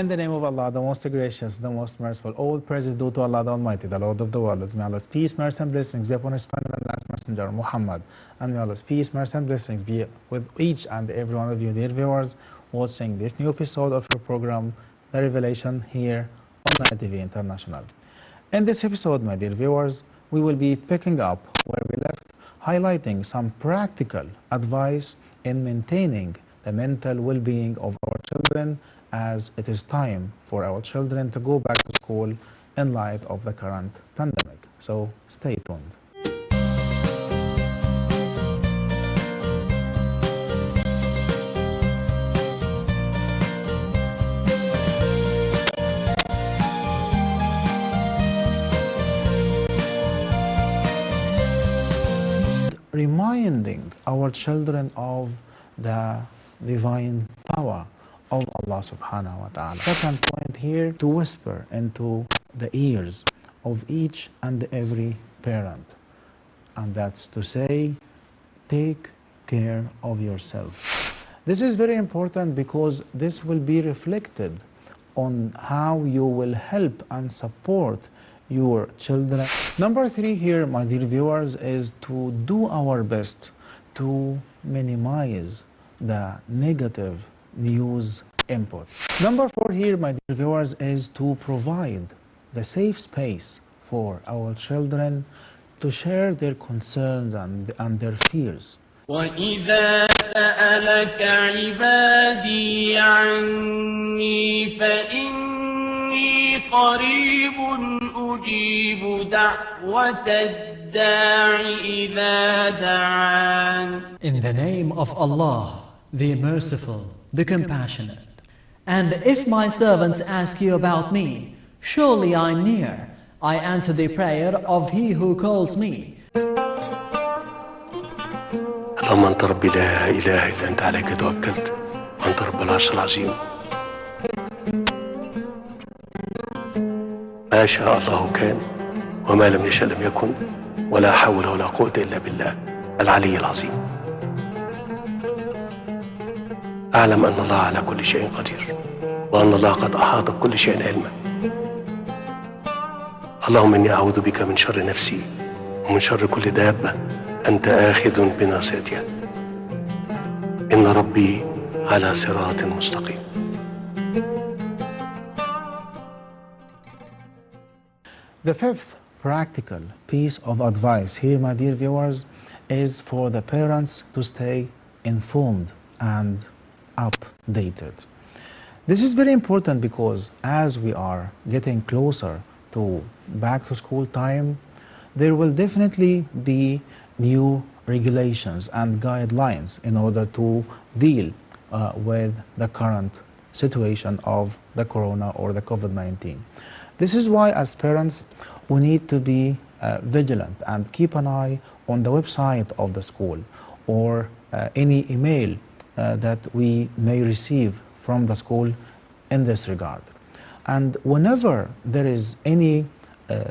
In the name of Allah, the most gracious, the most merciful, all praise is due to Allah the Almighty, the Lord of the worlds. May Allah's peace, mercy, and blessings be upon His final and last messenger, Muhammad. And may Allah's peace, mercy, and blessings be with each and every one of you, dear viewers, watching this new episode of your program, The Revelation, here on Nile TV International. In this episode, my dear viewers, we will be picking up where we left, highlighting some practical advice in maintaining the mental well-being of our children, as it is time for our children to go back to school in light of the current pandemic. So stay tuned. Reminding our children of the divine power of Allah subhanahu wa ta'ala. Second point here, to whisper into the ears of each and every parent. And that's to say, take care of yourself. This is very important because this will be reflected on how you will help and support your children. Number 3 here, my dear viewers, is to do our best to minimize the negative news input. Number 4 here, my dear viewers, is to provide the safe space for our children to share their concerns and their fears. وَإِذَا سَأَلَكَ عِبَادِي عَنِّي فَإِنِّي قَرِيبٌ أُجِيبُ دَعْوَةَ الدَّاعِ إِذَا دَعَانِ. In the name of Allah, the Merciful, the Compassionate. And if my servants ask you about me, surely I'm near. I answer the prayer of he who calls me. اللهم أنت ربي لا إله إلا أنت عليك توكلت وأنت رب العرش العظيم. ما شاء الله كان وما لم يشأ لم يكن ولا حول ولا قوة إلا بالله العلي العظيم. أعلم أن الله على كل شيء قدير وأن الله قد أحاط بكل شيء علما. اللهم إني أعوذ بك من شر نفسي ومن شر كل دابة أنت آخذ بناصيتها. إن ربي على صراط مستقيم. The fifth practical piece of advice here, my dear viewers, is for the parents to stay informed and updated. This is very important because as we are getting closer to back to school time, there will definitely be new regulations and guidelines in order to deal with the current situation of the corona or the COVID-19. This is why as parents we need to be vigilant and keep an eye on the website of the school or any email that we may receive from the school in this regard. And whenever there is any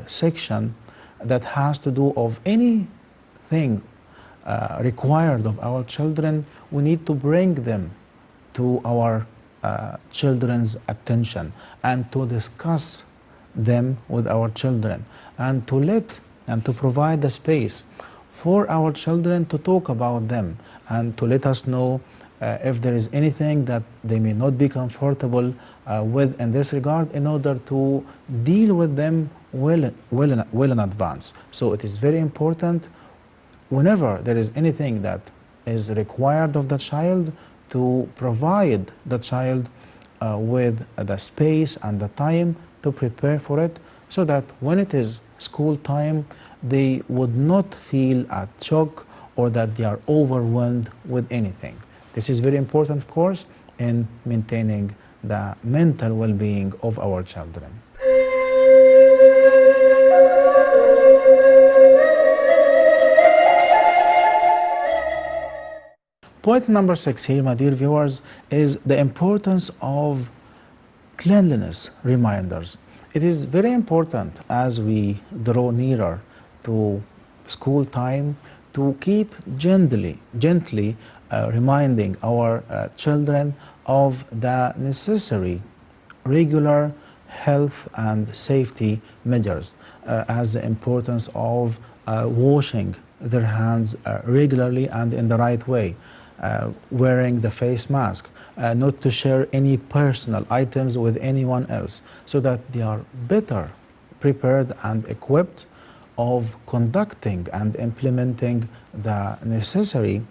section that has to do of anything required of our children, we need to bring them to our children's attention and to discuss them with our children and to provide the space for our children to talk about them and to let us know if there is anything that they may not be comfortable with in this regard, in order to deal with them well in advance. So it is very important whenever there is anything that is required of the child to provide the child with the space and the time to prepare for it, so that when it is school time they would not feel a shock or that they are overwhelmed with anything. This is very important, of course, in maintaining the mental well-being of our children. Point number 6 here, my dear viewers, is the importance of cleanliness reminders. It is very important as we draw nearer to school time to keep gently reminding our children of the necessary regular health and safety measures, as the importance of washing their hands regularly and in the right way, wearing the face mask, not to share any personal items with anyone else, so that they are better prepared and equipped of conducting and implementing the necessary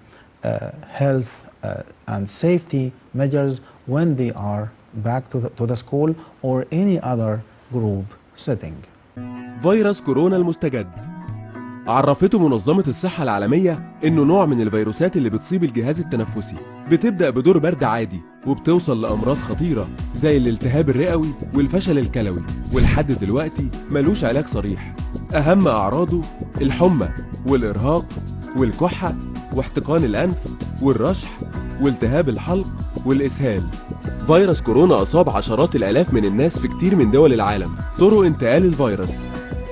health and safety measures when they are back to the school or any other group setting. فيروس كورونا المستجد عرفته منظمة الصحة العالمية إنه نوع من الفيروسات اللي بتصيب الجهاز التنفسي، بتبدأ بدور برد عادي وبتوصل لأمراض خطيرة زي الالتهاب الرئوي والفشل الكلوي، ولحد دلوقتي ملوش علاج صريح. أهم أعراضه الحمى والإرهاق والكحة واحتقان الأنف والرشح والتهاب الحلق والإسهال. فيروس كورونا أصاب عشرات الآلاف من الناس في كتير من دول العالم. طرق انتقال الفيروس: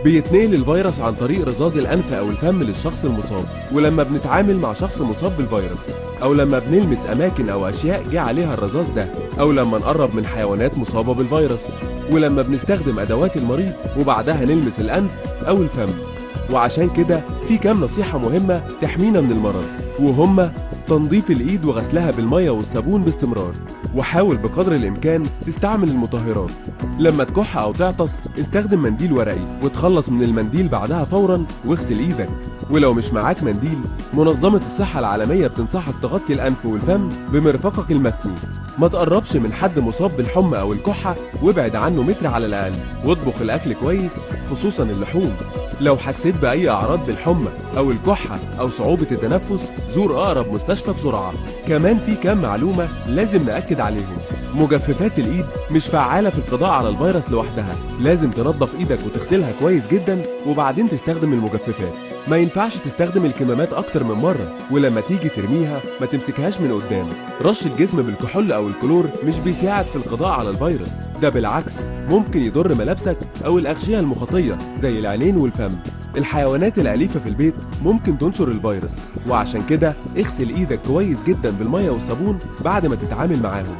بيتنقل الفيروس عن طريق رذاذ الأنف أو الفم للشخص المصاب، ولما بنتعامل مع شخص مصاب بالفيروس، أو لما بنلمس أماكن أو أشياء جه عليها الرذاذ ده، أو لما نقرب من حيوانات مصابة بالفيروس، ولما بنستخدم أدوات المريض وبعدها نلمس الأنف أو الفم. وعشان كده في كام نصيحة مهمة تحمينا من المرض، وهم تنظيف الإيد وغسلها بالمية والصابون باستمرار، وحاول بقدر الإمكان تستعمل المطهرات. لما تكح أو تعطس استخدم منديل ورقي وتخلص من المنديل بعدها فوراً واغسل إيدك. ولو مش معاك منديل، منظمة الصحة العالمية بتنصحك تغطي الأنف والفم بمرفقك المثني. ما تقربش من حد مصاب بالحمى أو الكحة وابعد عنه متر على الأقل، واطبخ الأكل كويس خصوصاً اللحوم. لو حسيت بأي أعراض بالحمى أو الكحة أو صعوبة التنفس زور أقرب مستشفى بسرعة. كمان في كام معلومة لازم نأكد عليهم: مجففات الإيد مش فعالة في القضاء على الفيروس لوحدها، لازم تنظف إيدك وتغسلها كويس جدا وبعدين تستخدم المجففات. ما ينفعش تستخدم الكمامات أكتر من مرة، ولما تيجي ترميها ما تمسكهاش من قدام. رش الجسم بالكحول أو الكلور مش بيساعد في القضاء على الفيروس، ده بالعكس ممكن يضر ملابسك أو الأغشية المخاطية زي العينين والفم. الحيوانات الأليفة في البيت ممكن تنشر الفيروس، وعشان كده اغسل إيدك كويس جدا بالمية والصابون بعد ما تتعامل معاهم.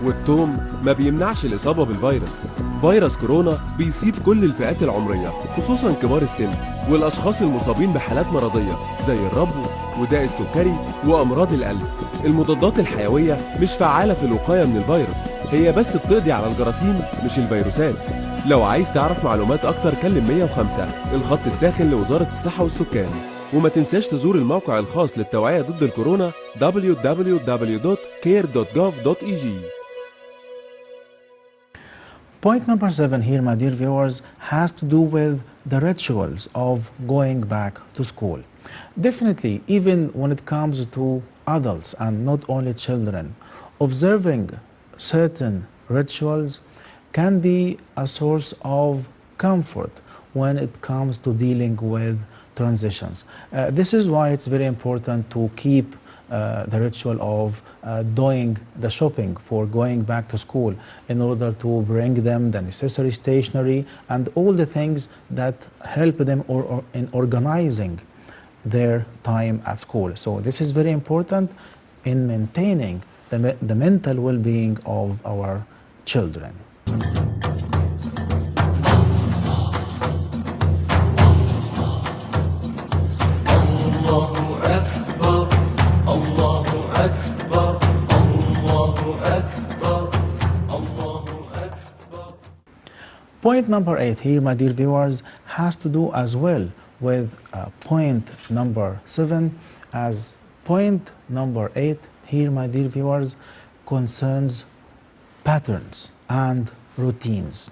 والثوم ما بيمنعش الإصابة بالفيروس. فيروس كورونا بيصيب كل الفئات العمرية خصوصا كبار السن والأشخاص المصابين بحالات مرضية زي الربو وداء السكري وأمراض القلب. المضادات الحيوية مش فعالة في الوقاية من الفيروس، هي بس بتقضي على الجراثيم مش الفيروسات. لو عايز تعرف معلومات أكتر كلم 105 الخط الساخن لوزارة الصحة والسكان. وما تنساش تزور الموقع الخاص للتوعية ضد الكورونا www.care.gov.eg. Point number 7 here, my dear viewers, has to do with the rituals of going back to school. Definitely, even when it comes to adults and not only children, observing certain rituals can be a source of comfort when it comes to dealing with transitions. This is why it's very important to keep the ritual of doing the shopping for going back to school in order to bring them the necessary stationery and all the things that help them in organizing their time at school. So this is very important in maintaining the mental well-being of our children. Point number 8 here, my dear viewers, has to do as well with point number 7, as point number 8 here, my dear viewers, concerns patterns and routines.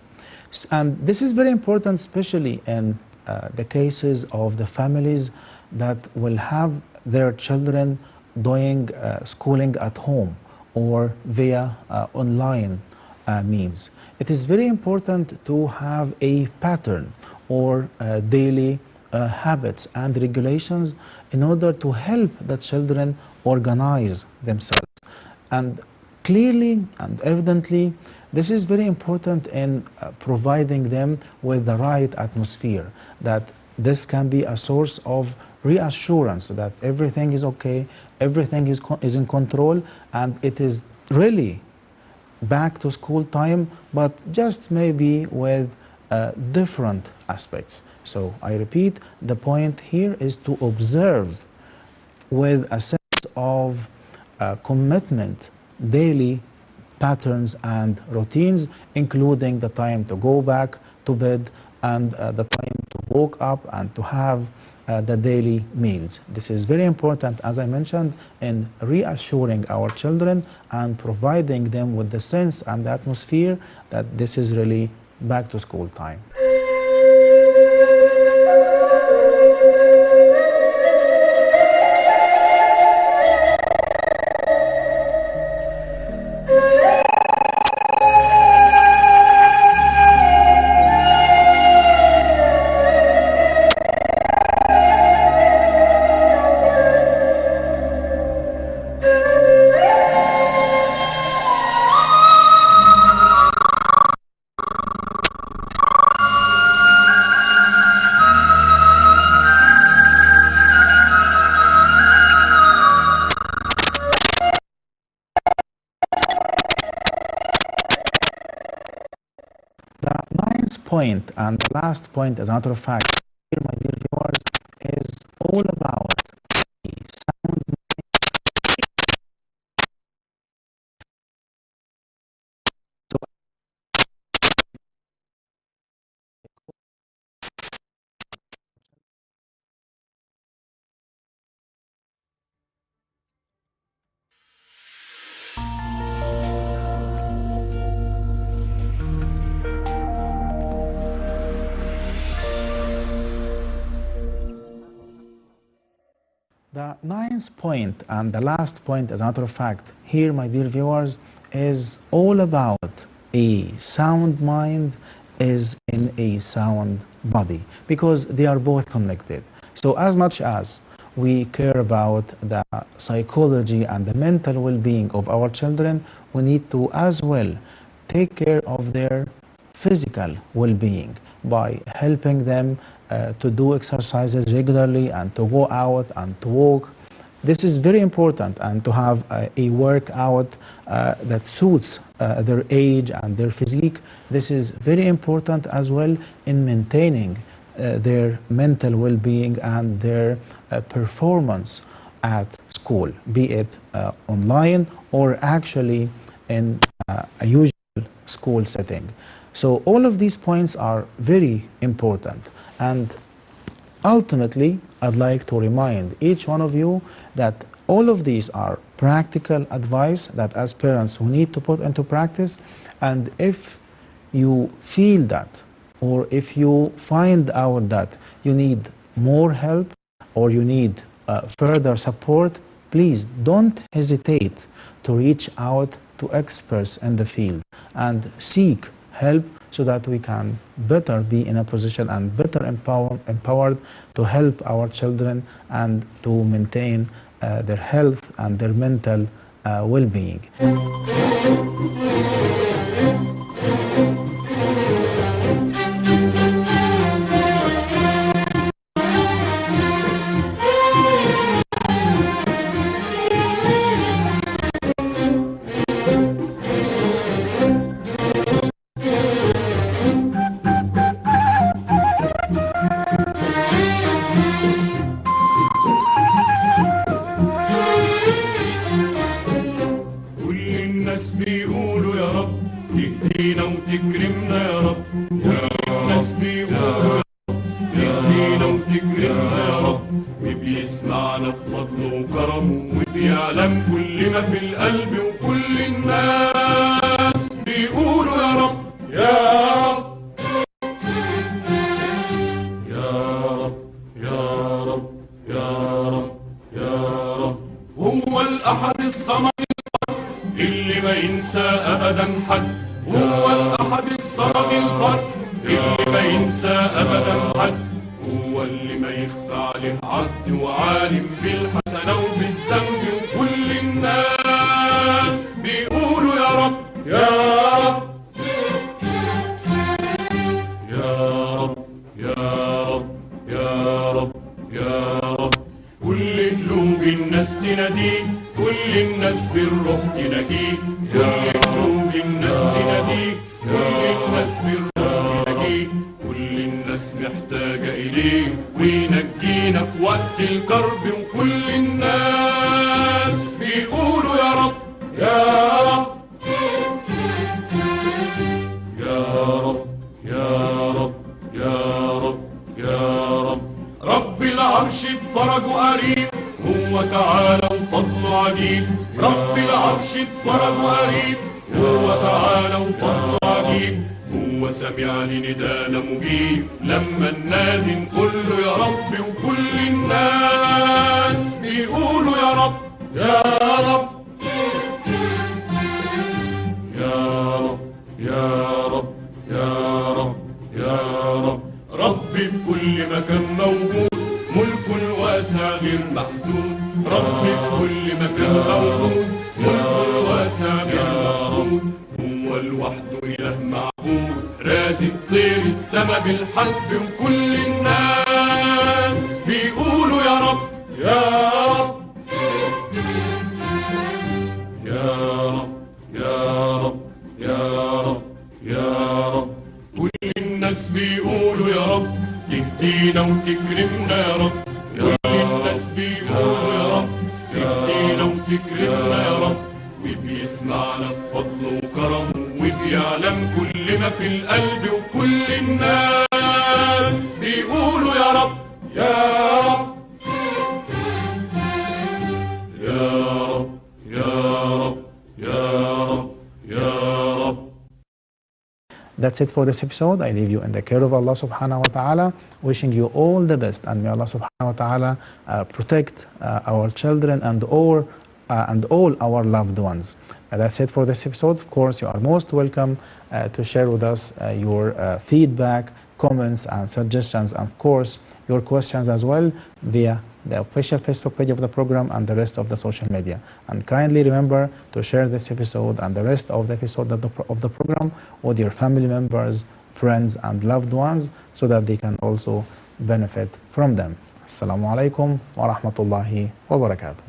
And this is very important, especially in the cases of the families that will have their children doing schooling at home or via online means. It is very important to have a pattern or daily habits and regulations in order to help the children organize themselves. And clearly and evidently, this is very important in providing them with the right atmosphere, that this can be a source of reassurance that everything is okay, everything is in control, and it is really back to school time, but just maybe with different aspects. So I repeat, the point here is to observe with a sense of commitment daily patterns and routines, including the time to go back to bed and the time to wake up and to have the daily meals. This is very important, as I mentioned, in reassuring our children and providing them with the sense and the atmosphere that this is really back to school time. The ninth point and the last point, as a matter of fact, here, my dear viewers, is all about the sound. The ninth point and the last point, as a matter of fact, here, my dear viewers, is all about a sound mind is in a sound body, because they are both connected. So as much as we care about the psychology and the mental well-being of our children, we need to as well take care of their physical well-being by helping them to do exercises regularly and to go out and to walk. This is very important, and to have a workout that suits their age and their physique. This is very important as well in maintaining their mental well-being and their performance at school, be it online or actually in a usual school setting. So all of these points are very important, and ultimately I'd like to remind each one of you that all of these are practical advice that as parents we need to put into practice. And if you feel that, or if you find out that you need more help or you need further support, please don't hesitate to reach out to experts in the field and seek help, so that we can better be in a position and better empowered to help our children and to maintain their health and their mental well-being. تهدينا وتكرمنا يا رب، يا الناس بيقولوا تهدينا وتكرمنا يا رب، وبيسمعنا بفضله وكرمه وبيعلم كل ما في القلب، وكل الناس بيقولوا يا رب يا رب يا رب يا رب يا رب يا رب. هو الأحد الصمد اللي ما ينسى أبدا حد، هو الأحد الصمد الفرد اللي ما ينسى أبدا حد، هو اللي ما يخفى عليه عبد، وعالم بالحسنة وبالذنب، وكل الناس بيقولوا يا رب يا رب يا رب يا رب يا رب يا رب. كل قلوب الناس تناديه، كل الناس بالروح تناديه، كل قلوب الناس تناديه، كل الناس بالرب تلاقيه، كل الناس محتاجة إليه وينجينا في وقت الكرب، وكل الناس بيقولوا يا رب يا رب يا رب يا رب يا رب يا رب. رب العرش بفرجه قريب، هو تعالى وفضله عجيب، رب العرش بفرجه قريب، هو تعالى وفضله عجيب، هو سمع لندانا مجيب، لما ننادي نقول له يا رب، وكل الناس بيقولوا يا رب يا رب يا رب يا رب يا رب يا رب. ربي في كل مكان موجود، ملك واسع غير محدود، ربي في كل مكان موجود، ملك واسع غير محدود، هو لوحده إله معبود، رازق طير السما بالحب، وكل الناس بيقولوا يا رب يا رب يا رب يا رب يا رب يا رب. كل الناس بيقولوا يا رب، تهدينا وتكرمنا يا رب، كل الناس بيقولوا يا رب، تهدينا وتكرمنا يا رب، وبيسمعنا بفضله وكرمه، وبيعلم كل ما في القلب، وكل الناس بيقولوا يا رب يا رب يا رب يا رب يا رب يا رب. That's it for this episode. I leave you in the care of Allah subhanahu wa ta'ala, wishing you all the best, and may Allah subhanahu wa ta'ala protect our children and all our loved ones. That's it for this episode. Of course, you are most welcome to share with us your feedback, comments and suggestions, and of course your questions as well via the official Facebook page of the program and the rest of the social media. And kindly remember to share this episode and the rest of the episode of the program with your family members, friends and loved ones, so that they can also benefit from them. Assalamu alaikum wa rahmatullahi wa barakatuh.